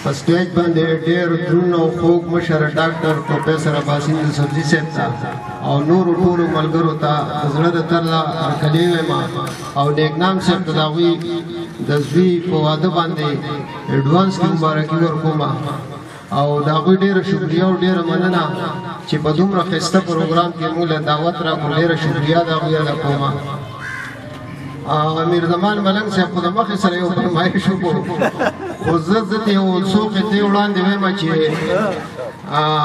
په سټیج باندې ډېر دروند او خوږ مشر ډاکټر پروفیسر عباسین یوسفزي صاحب ته او نورو ټولو ملګرو ته د زړه د تله هرکلی وایم او نیکنام صاحب ته د هغوی د زوی په واده باندې اډوانس کې مبارکي ورکوم او د هغوی ډېره شکریه او ډېره مننه چې په دومره ښایسته پروګرام کې موږ له دعوت راکړو ډېره شکریه د هغوی ادا کوم امیر زمان ملنګ صاحب خو د مخې سره یو فرمایش وکړو خو زه ته یو څو قطعې وړاندې وایم چې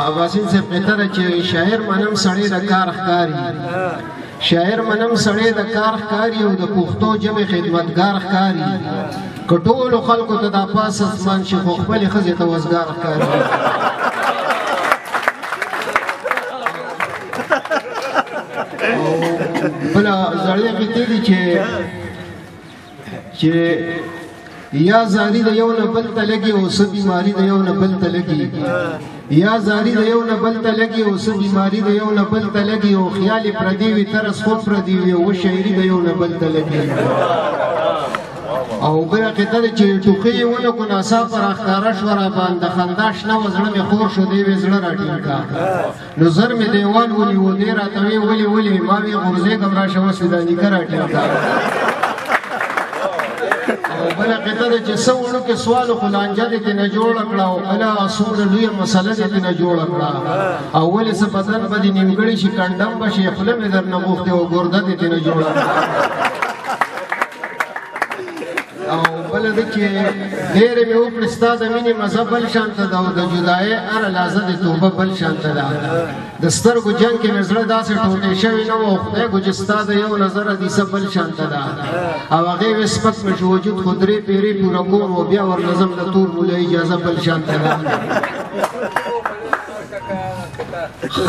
عباسین صاحب قطعه ده چې شاعر منم سړی د کار ښکاري شاعر منم سړی د کار ښکاري او د پښتو ژبې خدمتګار ښکاري که ټولو خلکو ته دا پاس اسمان شي خو خپلې ښځې ته وزګار ښکاري بله زړې قطعې دي چې یا زاری د یو نه بل ته لګي او څه بیماري د یو نه بل ته لګي یا زاری د یو نه بل ته لګي او څه بیماري د یو نه بل ته لګي او خیال پردي وي طرز خو پردي وي او شاعري د یو نه بل ته لګي او بله قطعه ده چې ټوقې یې ونکړو ناڅاپه راښکاره شوه راباندې خندا شنه وه زړه مې خور شو دی وې زړه راټینګ کړه نو زر مې دیوال ونیو دی راته وې ولې ما وې غورځېږم راشه اوس مې دا نیکه راټینګ کړه او بله قطعه ده چې څه وړوکې سوال خو لانجه دې ترېنه جوړه کړه او بله څومره لویه مسله دې ترېنه جوړه کړه او ولې څه بدن به دې نیمګړی شي کنډم به شي خوله مې درنه غوښتې او ګرده دې ترېنه جوړه کړه او بله ده چې ډېرې مې وکړې ستا د مینې مزه بل شانته ده او د جدایۍ هره لحظه د توبه بل شانته ده د سترګو جنګ کې مې زړه داسې ټوټې شوی نه و او خدای ګو چې ستا د یو نظر حدیثه بل شانته ده او هغې وې سپک مې شو وجود خو درې پیرې پوره کوم او بیا ورنظم د تور مولا اجازه بل شانته ده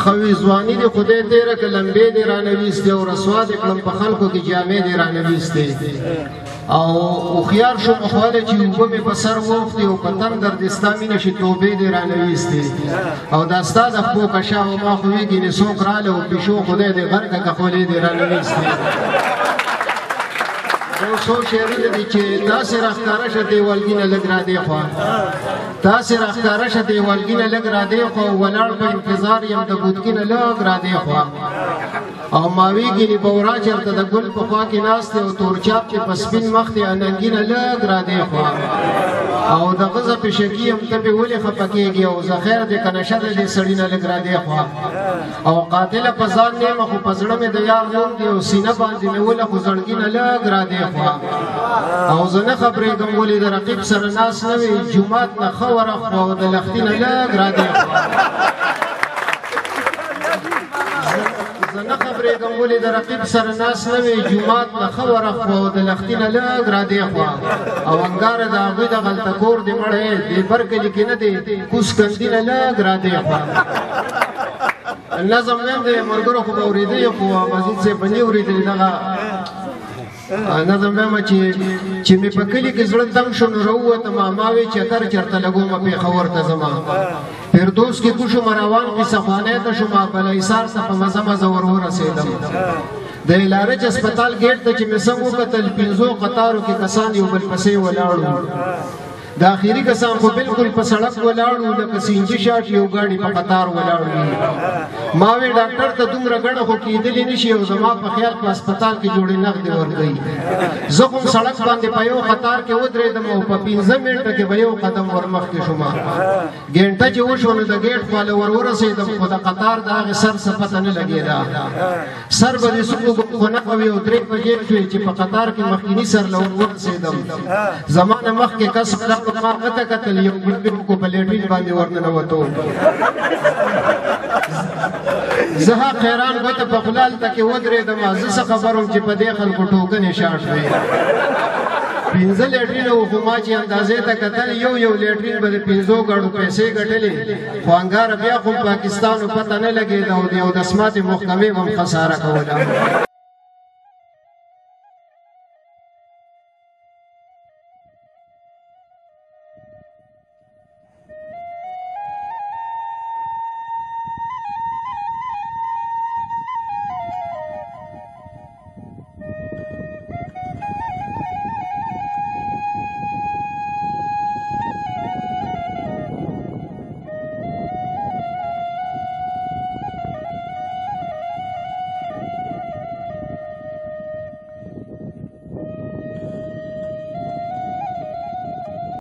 خوی ځواني دې خدای تېره که لمبې دې رانویستې او رسوا دې کړم په خلکو کې جامې دې رانویستې او هوښیار شوم خواله چې اوبه مې په سر واوښتې او په تندر دې ستا مینه شي توبې دې رانویستې او دا ستا د خپو کشا او ما خو ویږي نه څوک راله او پیشو خدای دې غرقه که خولې دې رانویستې یو څو شعرونه دي چې تاسې راښکاره شه دیوالګي نه لږ را دې خوا تاسې راښکاره شه دیوالګي نه لږ را دې خوا ولاړ په انتظار یم د بوتکي نه لږ را دې خوا او ماویږي نې بورا چېرته د ګل په خوا کې ناست دی او تورچاپ چې په سپین مخ دی اننګي نه لږ را دې خوا او د غزه پېشکي یم ته پې ولې خفه کېږي او زه خیر دی که نشه ده دې سړي نه لږ را دې خوا او قاتله په ځان نه یم خو په زړه مې د یار نوم دی او سینه باندې مې وله خو زړګي نه لږ را دې خوا او زه نه خبرېږم ولې د رقیب سره ناست نه وي جومات نه ښه ورخوا او د لښتي نه لږ را دې خوا زه نه خبرېږم ولې د رقیب سره ناست نه وي جومات نه ښه ورخوا او د لښتي نه لږ را دې خوا او انګاره د هغوی د غلطه کور دې مړی دې بر کلي کې نه دی کوس کندي نه لږ را دې خوا نظم ویم د ملګرو خو به اورېدی خو مزید صاحب به نه اورېدلي دغه نظم وایم چې مې په کلي کې زړه تنګ شو نو راووتم ما وې چکر چېرته لګومه پېښور ته ځمه فردوس کې کوشم روان قصه خوانی ته شومه بلایسار ته په مزه مزه ور ورسېدم د الارج هسپتال ګېټ ته چې مې څنګ وکتل پنځو قطارو کې کسان یو بل پسې ولاړو د اخري کسان خو بالکل په سړک ولاړو لکه سینجي شاټ یو ګاډي په قطار ولاړ وي ما وی ډاکټر ته دومره ګڼه خو کېدلی نه شي او زما په خیال په هسپتال کې جوړې نغدې ورکوي زه خو سړک باندې په یو قطار کې ودرېدم او په 15 منټه کې به یو قدم ورمخکې شوم ګنټه چې وشوه نو د ګېټ خواله ور ورسېدم خو د قطار د هغې سر څه پته نه لګېده سر به دې څوک خو نه کوي او 3 بجې شوې چې په قطار کې مخکیني سر له ور ورسېدم زما نه مخکې کس ما غته کتل یو ګلګل کو په لیټرین باندې ورننوتو زه حیران غته په خلال ته کې ودرېدم زه څه خبروم چې په دې خلکو ټوکنې شاټ وي 15 لیټرین او خو ما چې اندازې ته کتل یو لیټرین به د 15 ګاډو پیسې ګټلې خو انګاره بیا خو پاکستان پته نه لګېده او د دسماتې محکمې هم خساره کوله